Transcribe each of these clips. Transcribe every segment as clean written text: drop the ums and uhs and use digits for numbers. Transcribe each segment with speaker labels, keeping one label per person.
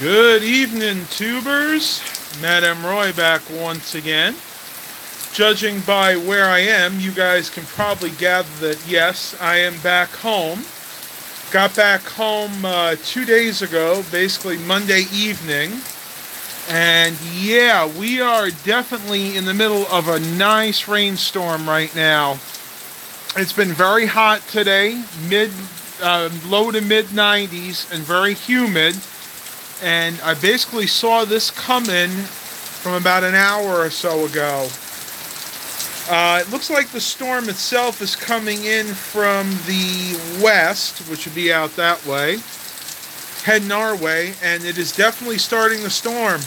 Speaker 1: Good evening, tubers. Madam Roy back once again. Judging by where I am, you guys can probably gather that yes, I am back home. Got back home 2 days ago, basically Monday evening. And yeah, we are definitely in the middle of a nice rainstorm right now. It's been very hot today, low to mid 90s, and very humid. And I basically saw this coming from about an hour or so ago. It looks like the storm itself is coming in from the west, which would be out that way, heading our way, and it is definitely starting to storm.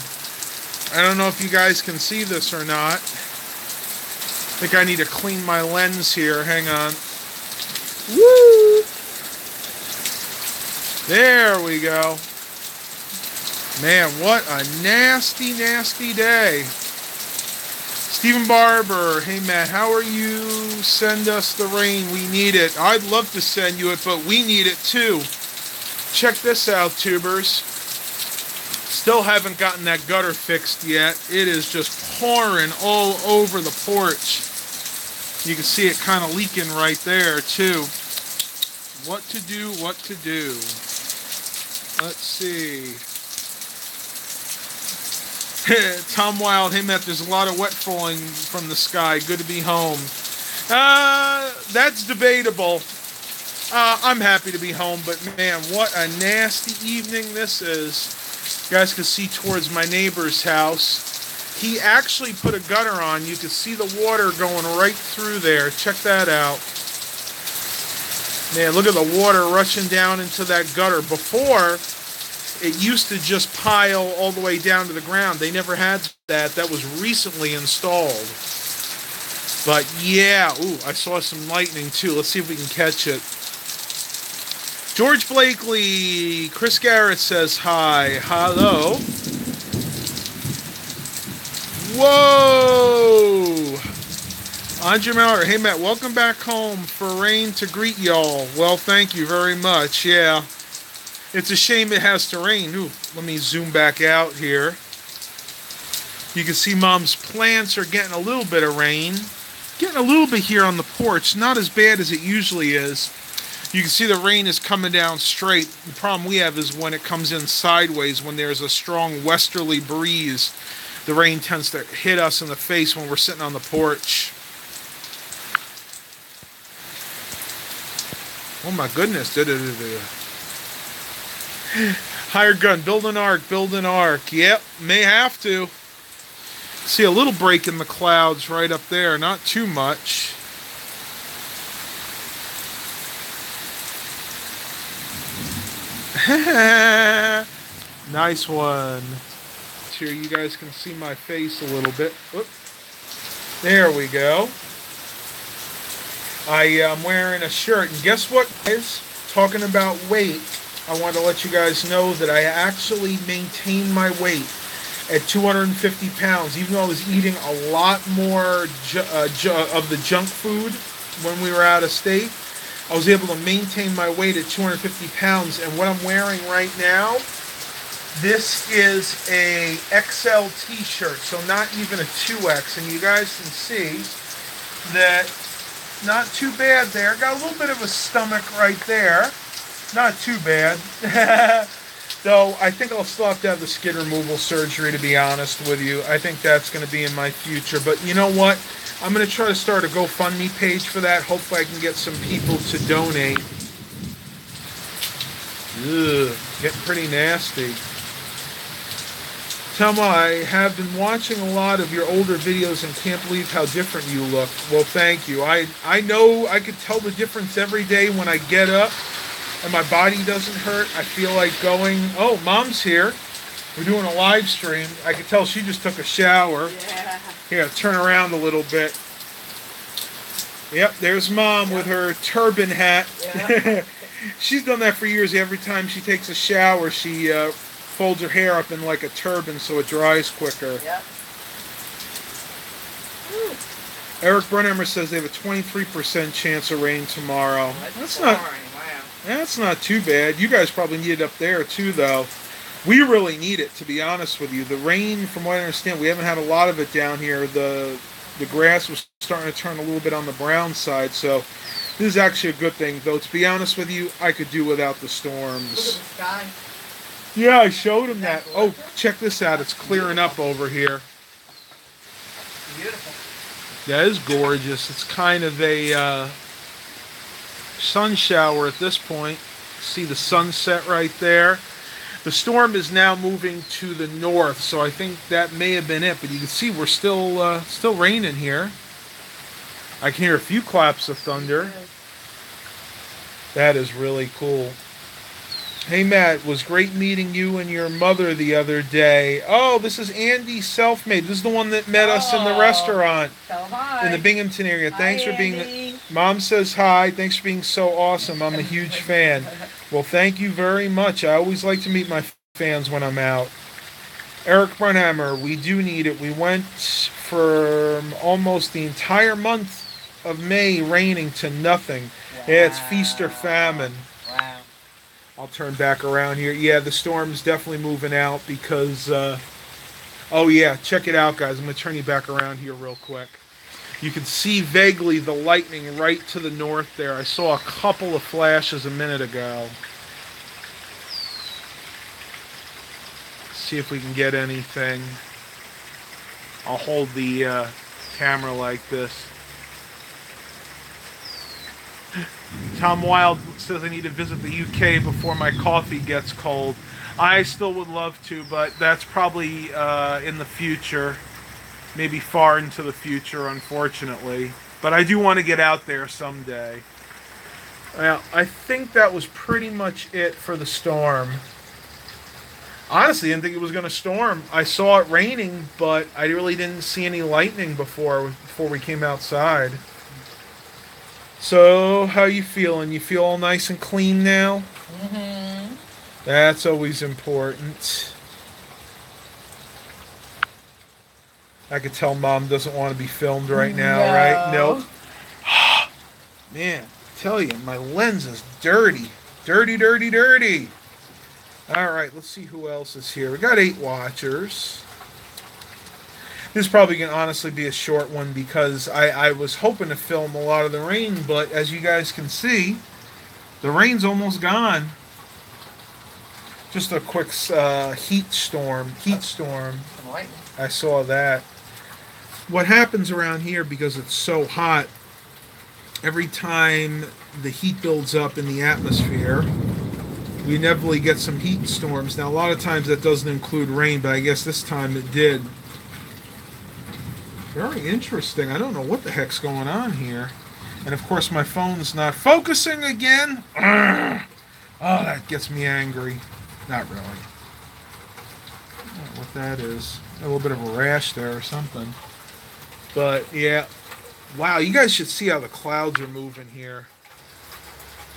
Speaker 1: I don't know if you guys can see this or not. I think I need to clean my lens here. Hang on. Woo! There we go. Man, what a nasty, nasty day. Stephen Barber, hey Matt, how are you? Send us the rain, we need it. I'd love to send you it, but we need it too. Check this out, tubers. Still haven't gotten that gutter fixed yet. It is just pouring all over the porch. You can see it kind of leaking right there too. What to do, what to do. Let's see. Tom Wild, hey Matt, there's a lot of wet falling from the sky. Good to be home. That's debatable. I'm happy to be home, but man, what a nasty evening this is. You guys can see towards my neighbor's house. He actually put a gutter on. You can see the water going right through there. Check that out. Man, look at the water rushing down into that gutter. Before, it used to just pile all the way down to the ground. They never had that. That was recently installed. But yeah, ooh, I saw some lightning too. Let's see if we can catch it. George Blakely, Chris Garrett says hi. Hello. Whoa! Andre Miller, hey Matt, welcome back home for rain to greet y'all. Well, thank you very much. Yeah. It's a shame it has to rain. Ooh, let me zoom back out here. You can see Mom's plants are getting a little bit of rain. Getting a little bit here on the porch. Not as bad as it usually is. You can see the rain is coming down straight. The problem we have is when it comes in sideways, when there's a strong westerly breeze, the rain tends to hit us in the face when we're sitting on the porch. Oh my goodness. Hired gun, build an ark, build an ark. Yep, may have to. See a little break in the clouds right up there, not too much. Nice one. Here you guys can see my face a little bit. Whoop. There we go. I am wearing a shirt, and guess what, guys? Talking about weight, I want to let you guys know that I actually maintained my weight at 250 pounds, even though I was eating a lot more of the junk food when we were out of state. I was able to maintain my weight at 250 pounds, and what I'm wearing right now, this is a XL t-shirt, so not even a 2X, and you guys can see that not too bad there. Got a little bit of a stomach right there. Not too bad. Though I think I'll still have to have the skin removal surgery, to be honest with you. I think that's going to be in my future. But you know what? I'm going to try to start a GoFundMe page for that. Hopefully I can get some people to donate. Ugh, getting pretty nasty. Thelma, I have been watching a lot of your older videos and can't believe how different you look. Well, thank you. I know I could tell the difference every day when I get up and my body doesn't hurt. I feel like going, oh, Mom's here. We're doing a live stream. I could tell she just took a shower.
Speaker 2: Yeah.
Speaker 1: Here, turn around a little bit. Yep, there's Mom with her turban hat.
Speaker 2: Yeah.
Speaker 1: She's done that for years. Every time she takes a shower, she folds her hair up in like a turban so it dries quicker.
Speaker 2: Yep.
Speaker 1: Eric Brunhammer says they have a 23% chance of rain tomorrow.
Speaker 2: That's not. Wow.
Speaker 1: That's not too bad. You guys probably need it up there too, though. We really need it, to be honest with you. The rain, from what I understand, we haven't had a lot of it down here. The grass was starting to turn a little bit on the brown side, so this is actually a good thing. Though, to be honest with you, I could do without the storms.
Speaker 2: Look at the sky.
Speaker 1: Yeah, I showed him that. Oh, check this out. It's clearing up over here.
Speaker 2: Beautiful.
Speaker 1: That is gorgeous. It's kind of a sun shower at this point. See the sunset right there. The storm is now moving to the north, so I think that may have been it. But you can see we're still raining here. I can hear a few claps of thunder. That is really cool. Hey Matt, it was great meeting you and your mother the other day. Oh, this is Andy Selfmade. This is the one that met us in the restaurant in the Binghamton area. Thanks for being. Mom says hi. Thanks for being so awesome. I'm a huge fan. Well, thank you very much. I always like to meet my fans when I'm out. Eric Brunhammer, we do need it. We went from almost the entire month of May raining to nothing. Wow. Yeah, it's feast or famine.
Speaker 2: Wow.
Speaker 1: I'll turn back around here. Yeah, the storm's definitely moving out because, oh yeah, check it out, guys. I'm going to turn you back around here real quick. You can see vaguely the lightning right to the north there. I saw a couple of flashes a minute ago. See if we can get anything. I'll hold the camera like this. Tom Wild says I need to visit the UK before my coffee gets cold. I still would love to, but that's probably in the future. Maybe far into the future, unfortunately. But I do want to get out there someday. Well, I think that was pretty much it for the storm. Honestly, I didn't think it was going to storm. I saw it raining, but I really didn't see any lightning before we came outside. So, how you feeling? You feel all nice and clean now?
Speaker 2: Mm-hmm.
Speaker 1: That's always important. I could tell Mom doesn't want to be filmed right now, right? Nope. Man, I tell you, my lens is dirty. Dirty, dirty, dirty. All right, let's see who else is here. We got 8 watchers. This is probably going to honestly be a short one because I was hoping to film a lot of the rain, but as you guys can see, the rain's almost gone. Just a quick heat storm. I saw that. What happens around here, because it's so hot, every time the heat builds up in the atmosphere, we inevitably get some heat storms. Now, a lot of times that doesn't include rain, but I guess this time it did. Very interesting. I don't know what the heck's going on here. And of course my phone's not focusing again. Urgh. Oh, that gets me angry. Not really. I don't know what that is. A little bit of a rash there or something. But yeah. Wow, you guys should see how the clouds are moving here.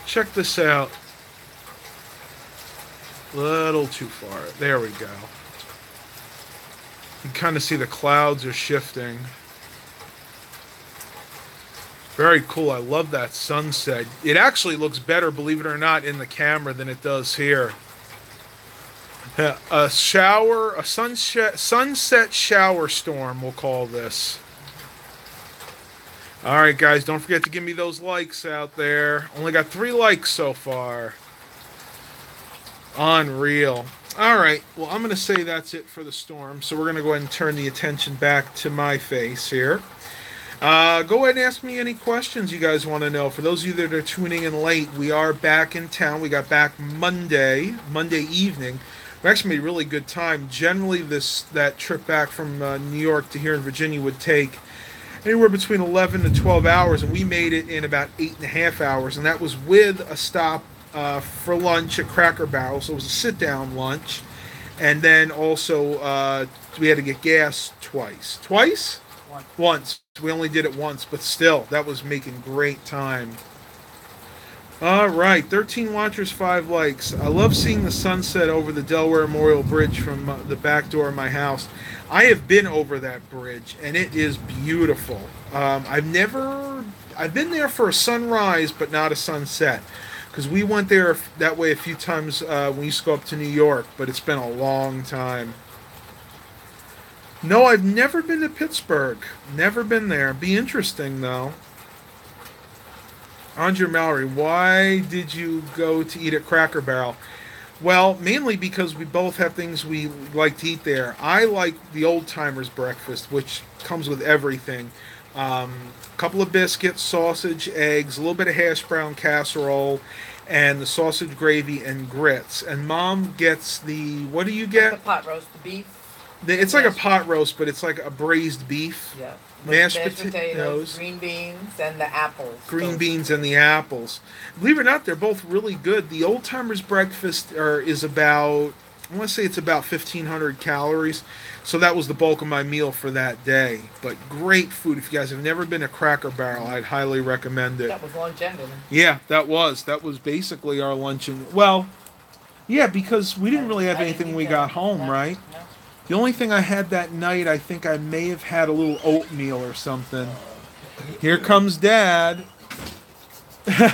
Speaker 1: Check this out. Little too far. There we go. You can kind of see the clouds are shifting. Very cool. I love that sunset. It actually looks better, believe it or not, in the camera than it does here. A sunset shower storm, we'll call this. All right, guys, don't forget to give me those likes out there. Only got 3 likes so far. Unreal. All right, well, I'm going to say that's it for the storm, so we're going to go ahead and turn the attention back to my face here. Go ahead and ask me any questions you guys want to know. For those of you that are tuning in late, we are back in town. We got back Monday evening. We actually made a really good time. Generally, that trip back from New York to here in Virginia would take anywhere between 11 to 12 hours, and we made it in about 8.5 hours, and that was with a stop for lunch at Cracker Barrel, so it was a sit-down lunch, and then also we had to get gas twice. Twice? Once. We only did it once, but still, that was making great time. All right, 13 watchers, 5 likes. I love seeing the sunset over the Delaware Memorial Bridge from the back door of my house. I have been over that bridge, and it is beautiful. I've been there for a sunrise, but not a sunset. Because we went there that way a few times when we used to go up to New York, but it's been a long time. No, I've never been to Pittsburgh. Never been there. Be interesting though. Andrea Mallory, why did you go to eat at Cracker Barrel? Well, mainly because we both have things we like to eat there. I like the old timers breakfast, which comes with everything. A couple of biscuits, sausage, eggs, a little bit of hash brown casserole, and the sausage gravy and grits. And Mom gets the, what do you
Speaker 2: The
Speaker 1: get?
Speaker 2: pot roast, the beef.
Speaker 1: It's like a pot roast, but it's like a braised beef.
Speaker 2: Yeah.
Speaker 1: Mashed potatoes,
Speaker 2: green beans, and the apples.
Speaker 1: green beans, and the apples. Believe it or not, they're both really good. The old timers breakfast is about, I want to say it's about 1,500 calories. So that was the bulk of my meal for that day. But great food. If you guys have never been to Cracker Barrel, I'd highly recommend it.
Speaker 2: That was lunch and dinner.
Speaker 1: Yeah, that was. That was basically our lunch. And, well, yeah, because we didn't really have
Speaker 2: I didn't
Speaker 1: anything
Speaker 2: eat
Speaker 1: when we
Speaker 2: that.
Speaker 1: got home,
Speaker 2: No,
Speaker 1: right?
Speaker 2: no.
Speaker 1: The only thing I had that night, I think I may have had a little oatmeal or something. Here comes Dad. Dad.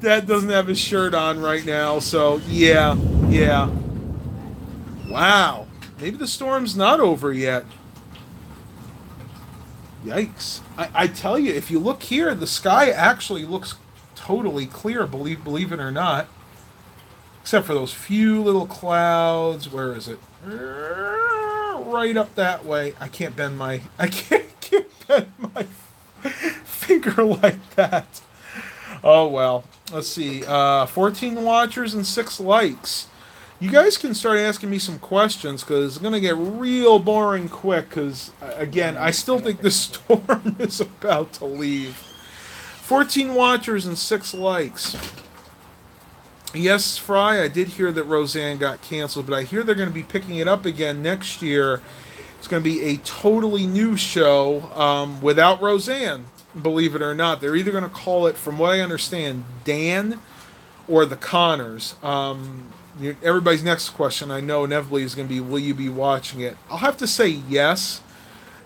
Speaker 1: Dad doesn't have his shirt on right now, so yeah. Wow. Maybe the storm's not over yet. Yikes. I tell you, if you look here, the sky actually looks totally clear, believe it or not. Except for those few little clouds. Where is it? Right up that way. I can't bend my finger like that. Oh well. Let's see. 14 watchers and 6 likes. You guys can start asking me some questions because it's going to get real boring quick because, again, I still think the storm is about to leave. 14 watchers and 6 likes. Yes, Fry, I did hear that Roseanne got canceled, but I hear they're going to be picking it up again next year. It's going to be a totally new show without Roseanne, believe it or not. They're either going to call it, from what I understand, Dan or The Connors. Everybody's next question, I know inevitably, is going to be, will you be watching it? I'll have to say yes,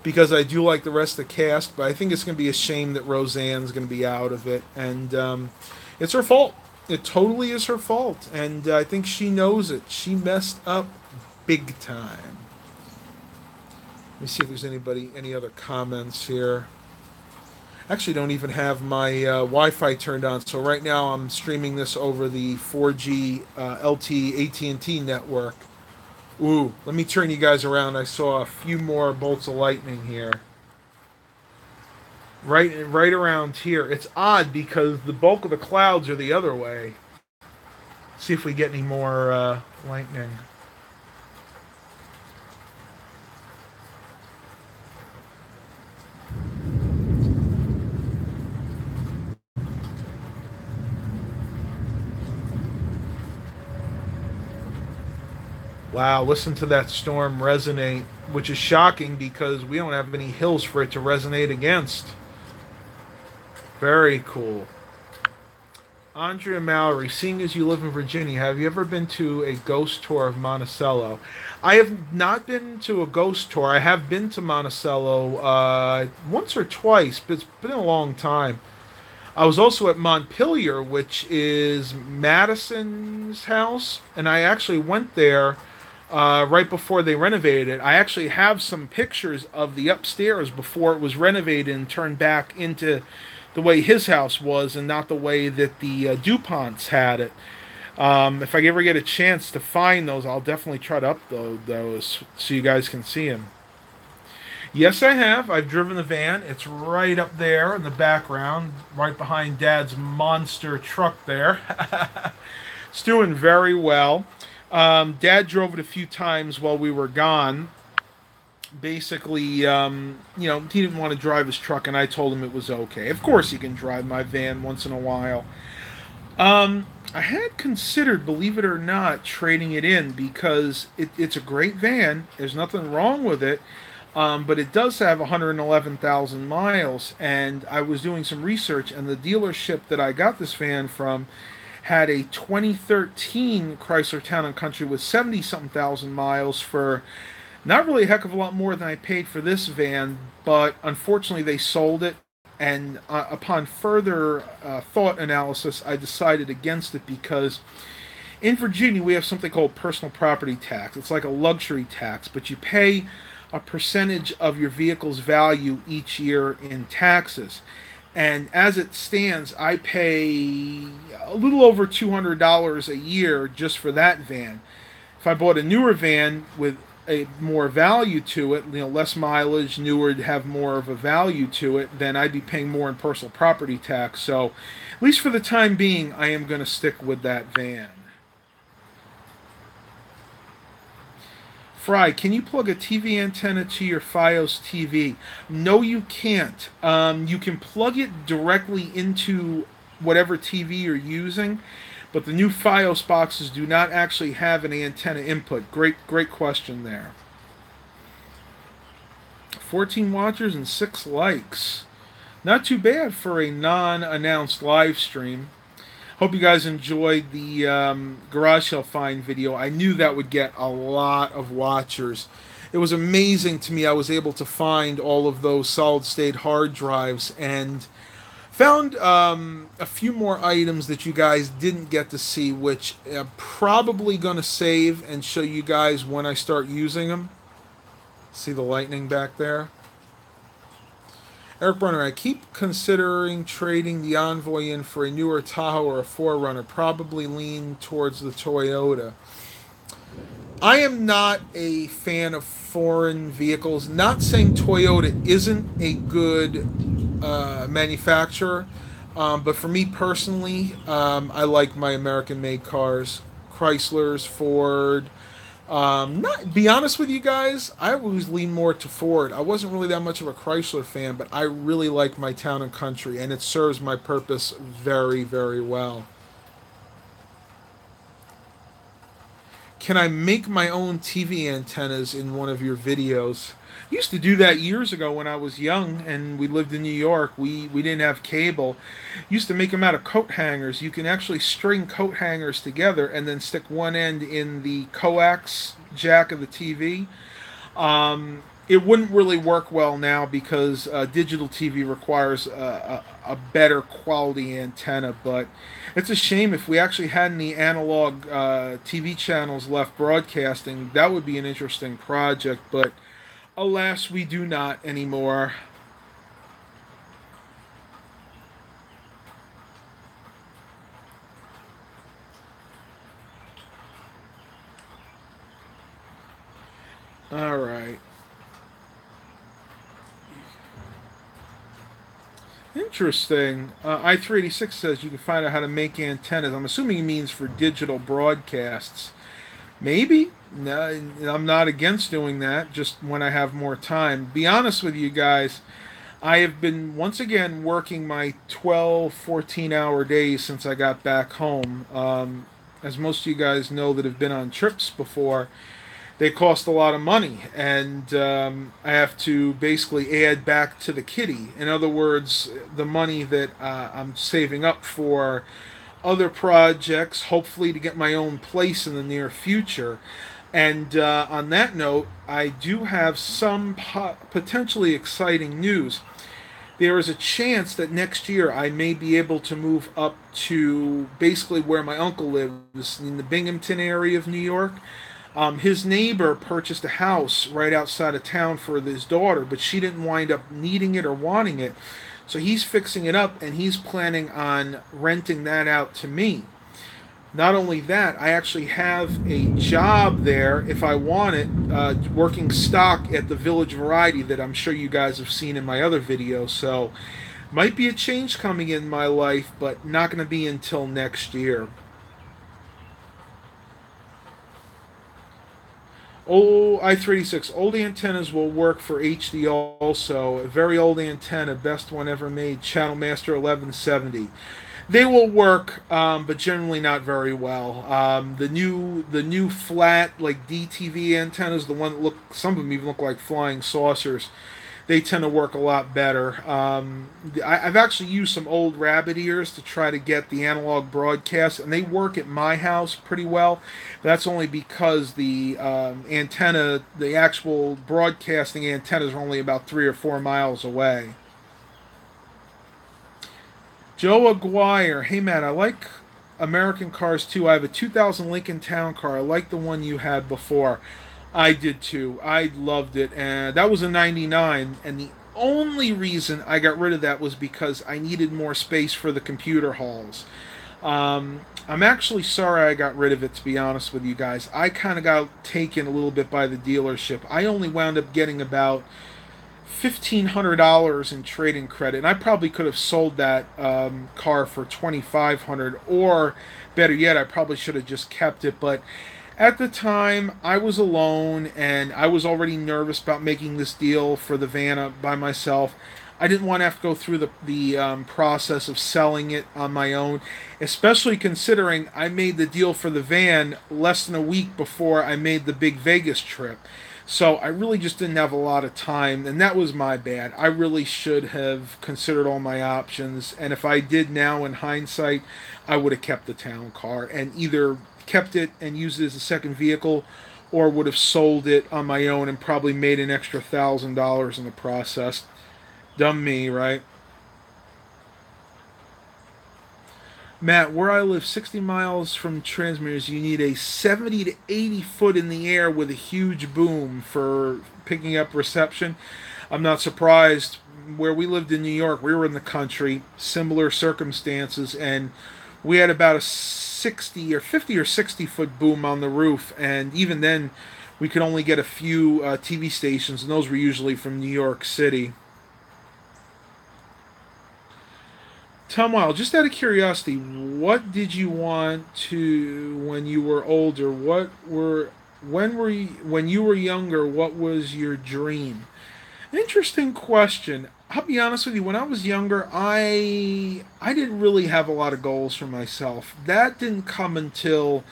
Speaker 1: because I do like the rest of the cast, but I think it's going to be a shame that Roseanne's going to be out of it. And it's her fault. It totally is her fault. And I think she knows it. She messed up big time. Let me see if there's any other comments here. Actually, don't even have my Wi-Fi turned on. So right now I'm streaming this over the 4G LTE AT&T network. Ooh, let me turn you guys around. I saw a few more bolts of lightning here. Right around here. It's odd because the bulk of the clouds are the other way. See if we get any more lightning. Wow, listen to that storm resonate, which is shocking because we don't have any hills for it to resonate against. Very cool. Andrea Mallory, seeing as you live in Virginia, have you ever been to a ghost tour of Monticello? I have not been to a ghost tour. I have been to Monticello once or twice, but it's been a long time. I was also at Montpelier, which is Madison's house, and I actually went there right before they renovated it. I actually have some pictures of the upstairs before it was renovated and turned back into the way his house was and not the way that the DuPonts had it. If I ever get a chance to find those, I'll definitely try to upload those so you guys can see them. Yes, I have. I've driven the van. It's right up there in the background, right behind Dad's monster truck there. It's doing very well. Dad drove it a few times while we were gone. Basically, he didn't want to drive his truck, and I told him it was okay. Of course he can drive my van once in a while. I had considered, believe it or not, trading it in because it's a great van. There's nothing wrong with it. But it does have 111,000 miles, and I was doing some research, and the dealership that I got this van from had a 2013 Chrysler Town & Country with 70-something thousand miles for Not really a heck of a lot more than I paid for this van, but unfortunately they sold it. And upon further thought analysis, I decided against it because in Virginia we have something called personal property tax. It's like a luxury tax, but you pay a percentage of your vehicle's value each year in taxes. And as it stands, I pay a little over $200 a year just for that van. If I bought a newer van with a more value to it, less mileage, newer, to have more of a value to it, then I'd be paying more in personal property tax. So, at least for the time being, I am going to stick with that van. Fry, can you plug a TV antenna to your Fios TV? No, you can't. You can plug it directly into whatever TV you're using, but the new Fios boxes do not actually have an antenna input. Great question there. 14 watchers and 6 likes. Not too bad for a non-announced live stream. Hope you guys enjoyed the garage sale find video. I knew that would get a lot of watchers. It was amazing to me. I was able to find all of those solid-state hard drives and found a few more items that you guys didn't get to see, which I'm probably going to save and show you guys when I start using them. See the lightning back there? Eric Brunner, I keep considering trading the Envoy in for a newer Tahoe or a 4Runner. Probably lean towards the Toyota. I am not a fan of foreign vehicles. Not saying Toyota isn't a good manufacturer, but for me personally, I like my American-made cars. Chryslers, Ford. Not be honest with you guys, I always lean more to Ford. I wasn't really that much of a Chrysler fan, but I really like my town and country, and it serves my purpose very, very well. Can I make my own TV antennas in one of your videos? I used to do that years ago when I was young and we lived in New York. We didn't have cable. Used to make them out of coat hangers. You can actually string coat hangers together and then stick one end in the coax jack of the TV. It wouldn't really work well now because digital TV requires a better quality antenna, but it's a shame. If we actually had any analog TV channels left broadcasting, that would be an interesting project, but alas, we do not anymore. All right. Interesting. I386 says you can find out how to make antennas. I'm assuming he means for digital broadcasts. Maybe. No, I'm not against doing that, just when I have more time. Be honest with you guys, I have been once again working my 12, 14-hour days since I got back home. As most of you guys know that have been on trips before, they cost a lot of money, and I have to basically add back to the kitty. In other words, the money that I'm saving up for other projects, hopefully to get my own place in the near future. And on that note, I do have some potentially exciting news. There is a chance that next year I may be able to move up to basically where my uncle lives, in the Binghamton area of New York. His neighbor purchased a house right outside of town for his daughter, but she didn't wind up needing it or wanting it. So he's fixing it up, and he's planning on renting that out to me. Not only that, I actually have a job there, if I want it, working stock at the Village Variety that I'm sure you guys have seen in my other videos. So might be a change coming in my life, but not going to be until next year. Oh, I386. Old antennas will work for HD also. A very old antenna, best one ever made, Channel Master 1170. They will work, but generally not very well. The new flat like DTV antennas, the one that some of them even look like flying saucers. they tend to work a lot better. I've actually used some old rabbit ears to try to get the analog broadcast, and they work at my house pretty well. That's only because the antenna, the actual broadcasting antennas, are only about 3 or 4 miles away. Joe Aguirre, hey Matt, I like American cars too. I have a 2000 Lincoln Town Car. I like the one you had before. I did too. I loved it, and that was a '99. And the only reason I got rid of that was because I needed more space for the computer halls. I'm actually sorry I got rid of it, to be honest with you guys. I kind of got taken a little bit by the dealership. I only wound up getting about $1,500 in trading credit, and I probably could have sold that car for 2,500, or better yet, I probably should have just kept it. But at the time, I was alone, and I was already nervous about making this deal for the van by myself. I didn't want to have to go through the process of selling it on my own, especially considering I made the deal for the van less than a week before I made the big Vegas trip. So I really just didn't have a lot of time, and that was my bad. I really should have considered all my options, and if I did now in hindsight, I would have kept the town car and either kept it and used it as a second vehicle, or would have sold it on my own and probably made an extra $1,000 in the process. Dumb me, right? Matt, where I live, 60 miles from transmitters, you need a 70 to 80 foot in the air with a huge boom for picking up reception. I'm not surprised. Where we lived in New York, we were in the country, similar circumstances, and we had about a 60 or 50 or 60 foot boom on the roof, and even then, we could only get a few TV stations, and those were usually from New York City. Tom Wild, just out of curiosity, what did you want to when you were older? When you were younger? What was your dream? Interesting question. I'll be honest with you. When I was younger, I didn't really have a lot of goals for myself. That didn't come until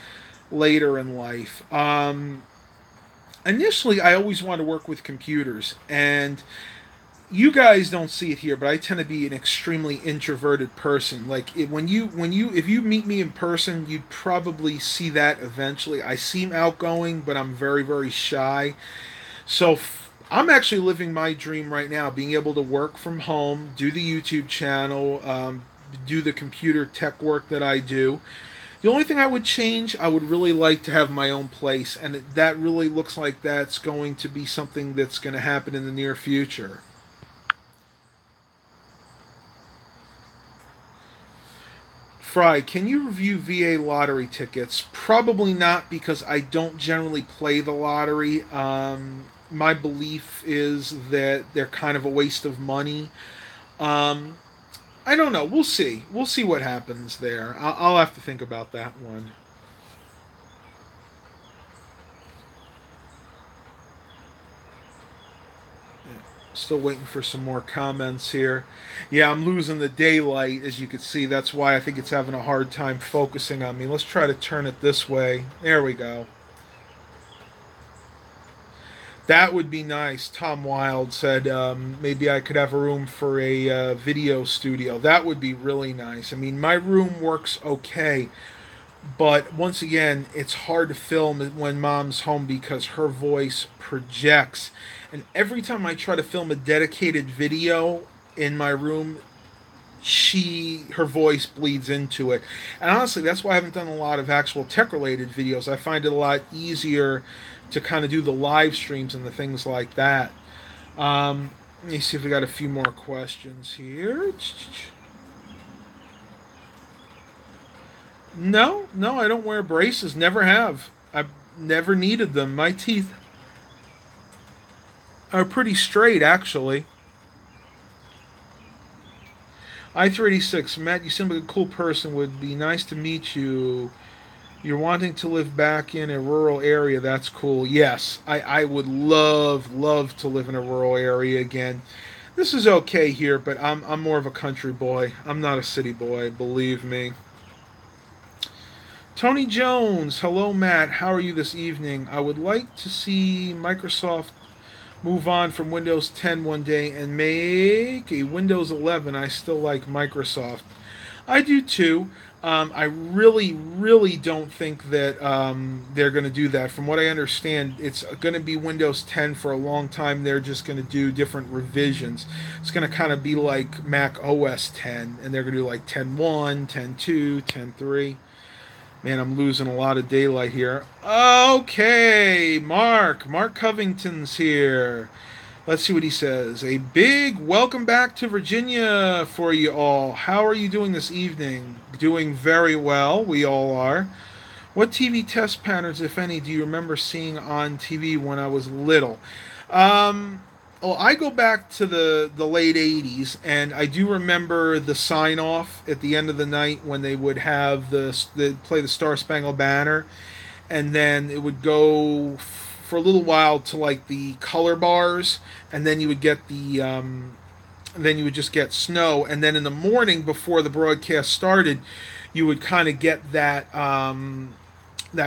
Speaker 1: later in life. Initially, I always wanted to work with computers, and you guys don't see it here, but I tend to be an extremely introverted person. Like if you meet me in person, you'd probably see that eventually. I seem outgoing, but I'm very, very shy. So I'm actually living my dream right now, being able to work from home, do the YouTube channel, do the computer tech work that I do. The only thing I would change, I would really like to have my own place, and that really looks like that's going to be something that's going to happen in the near future. Fry, can you review VA lottery tickets? Probably not, because I don't generally play the lottery. My belief is that they're kind of a waste of money. Um, I don't know. We'll see. We'll see what happens there. I'll have to think about that one. Still waiting for some more comments here. Yeah, I'm losing the daylight, as you can see. That's why I think it's having a hard time focusing on me. Let's try to turn it this way. There we go. That would be nice. Tom Wild said maybe I could have a room for a video studio. That would be really nice. I mean, my room works okay, but once again, it's hard to film when mom's home because her voice projects. And every time I try to film a dedicated video in my room, her voice bleeds into it. And honestly, that's why I haven't done a lot of actual tech related videos. I find it a lot easier to kind of do the live streams and the things like that. Let me see if we got a few more questions here. No, I don't wear braces. Never have. I've never needed them. My teeth are pretty straight, actually. I-386, Matt, you seem like a cool person. Would be nice to meet you. You're wanting to live back in a rural area. That's cool. Yes, I would love to live in a rural area again. This is okay here, but I'm more of a country boy. I'm not a city boy, believe me. Tony Jones, hello Matt. How are you this evening? I would like to see Microsoft move on from Windows 10 one day and make a Windows 11. I still like Microsoft. I do too. I really, really don't think that they're going to do that. From what I understand, it's going to be Windows 10 for a long time. They're just going to do different revisions. It's going to kind of be like Mac OS 10, and they're going to do like 10.1, 10.2, 10.3. Man, I'm losing a lot of daylight here. Okay, Mark Covington's here. Let's see what he says. A big welcome back to Virginia for you all. How are you doing this evening? Doing very well. We all are. What TV test patterns, if any, do you remember seeing on TV when I was little? Um, well, I go back to the late 80s, and I do remember the sign off at the end of the night when they would have they'd play the Star Spangled Banner, and then it would go for a little while to like the color bars, and then you would get then you would just get snow, and then in the morning before the broadcast started, you would kind of get that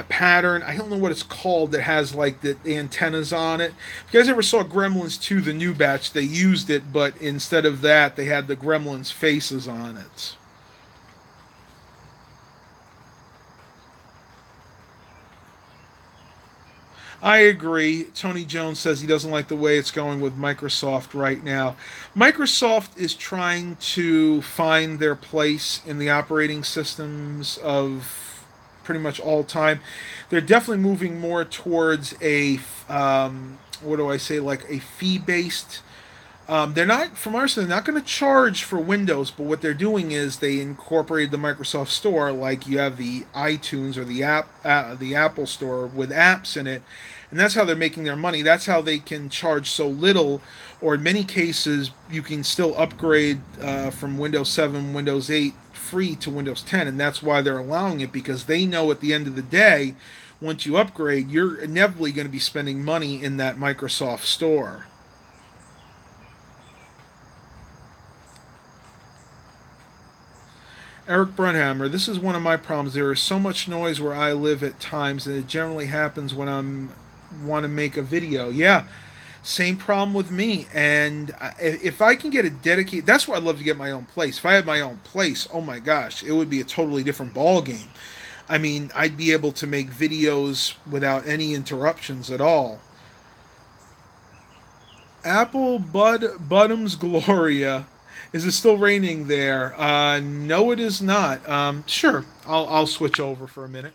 Speaker 1: pattern. I don't know what it's called that has like the antennas on it. If you guys ever saw Gremlins 2, the new batch, they used it, but instead of that, they had the Gremlins faces on it. I agree. Tony Jones says he doesn't like the way it's going with Microsoft right now. Microsoft is trying to find their place in the operating systems of pretty much all time. They're definitely moving more towards what do I say, like a fee based. They're not, from our side, they're not going to charge for Windows, but what they're doing is they incorporated the Microsoft Store, like you have the iTunes or the Apple Store with apps in it, and that's how they're making their money. That's how they can charge so little, or in many cases, you can still upgrade from Windows 7, Windows 8 free to Windows 10, and that's why they're allowing it, because they know at the end of the day, once you upgrade, you're inevitably going to be spending money in that Microsoft Store. Eric Brunhammer, this is one of my problems. There is so much noise where I live at times, and it generally happens when I'm want to make a video. Yeah, same problem with me. And if I can get a dedicated, that's why I'd love to get my own place. If I had my own place, oh my gosh, it would be a totally different ball game. I mean, I'd be able to make videos without any interruptions at all. Apple Bottoms Gloria. Is it still raining there? No, it is not. Sure, I'll switch over for a minute.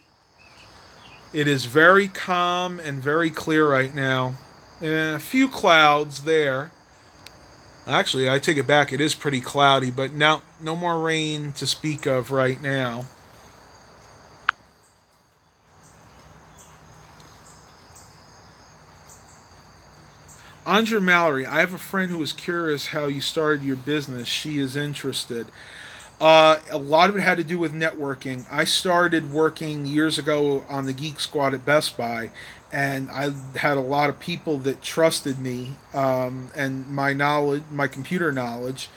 Speaker 1: It is very calm and very clear right now. A few clouds there. Actually, I take it back. It is pretty cloudy, but now no more rain to speak of right now. Andrea Mallory, I have a friend who is curious how you started your business. She is interested. A lot of it had to do with networking. I started working years ago on the Geek Squad at Best Buy, and I had a lot of people that trusted me and my knowledge, my computer knowledge.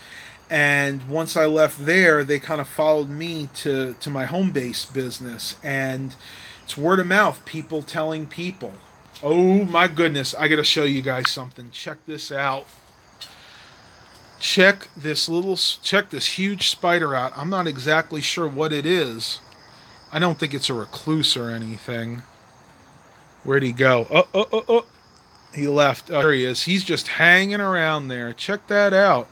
Speaker 1: And once I left there, they kind of followed me to my home based business. And it's word of mouth, people telling people. Oh my goodness, I gotta show you guys something. Check this out. Check this huge spider out. I'm not exactly sure what it is. I don't think it's a recluse or anything. Where'd he go? Oh. He left. Oh, there he is. He's just hanging around there. Check that out.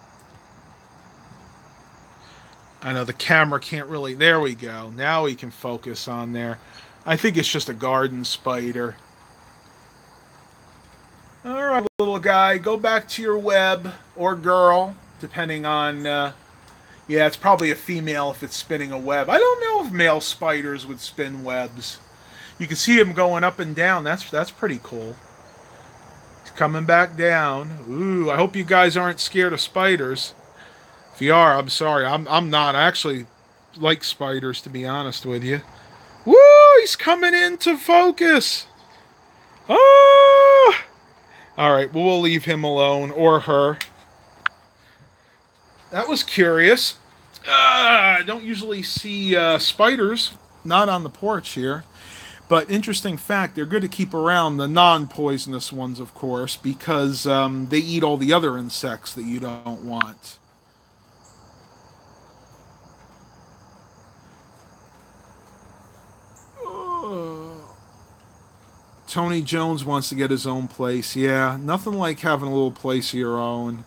Speaker 1: I know the camera can't really. There we go. Now we can focus on there. I think it's just a garden spider. All right, little guy, go back to your web or girl, depending on. Yeah, it's probably a female if it's spinning a web. I don't know if male spiders would spin webs. You can see him going up and down. That's pretty cool. He's coming back down. Ooh, I hope you guys aren't scared of spiders. If you are, I'm sorry. I'm not. I actually like spiders, to be honest with you. Woo! He's coming into focus. Oh! All right, well, we'll leave him alone, or her. That was curious. I don't usually see spiders, not on the porch here. But interesting fact, they're good to keep around, the non-poisonous ones, of course, because they eat all the other insects that you don't want. Tony Jones wants to get his own place. Yeah, nothing like having a little place of your own.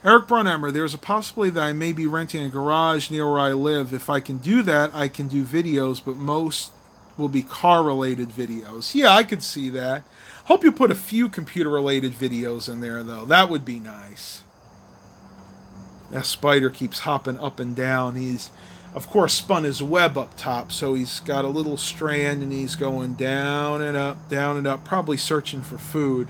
Speaker 1: Eric Brunhammer, there's a possibility that I may be renting a garage near where I live. If I can do that, I can do videos, but most will be car-related videos. Yeah, I could see that. Hope you put a few computer-related videos in there, though. That would be nice. That spider keeps hopping up and down. He's, of course, spun his web up top, so he's got a little strand, and he's going down and up, probably searching for food.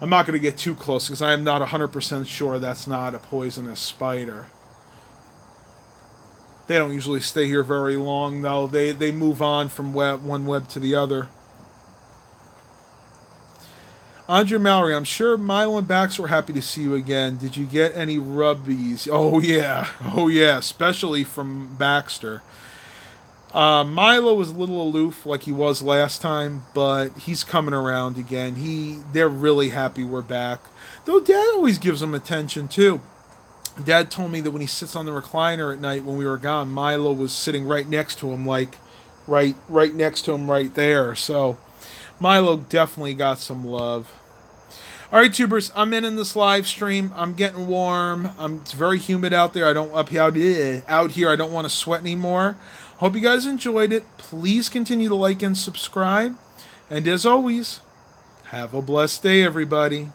Speaker 1: I'm not going to get too close because I am not 100% sure that's not a poisonous spider. They don't usually stay here very long, though. They move on from one web to the other. Andre Mallory, I'm sure Milo and Bax were happy to see you again. Did you get any rubbies? Oh, yeah, especially from Baxter. Milo was a little aloof like he was last time, but he's coming around again. They're really happy we're back. Though Dad always gives them attention, too. Dad told me that when he sits on the recliner at night when we were gone, Milo was sitting right next to him, like right next to him right there. So Milo definitely got some love. All right, tubers, I'm in this live stream. I'm getting warm. It's very humid out there. Out here. I don't want to sweat anymore. Hope you guys enjoyed it. Please continue to like and subscribe. And as always, have a blessed day, everybody.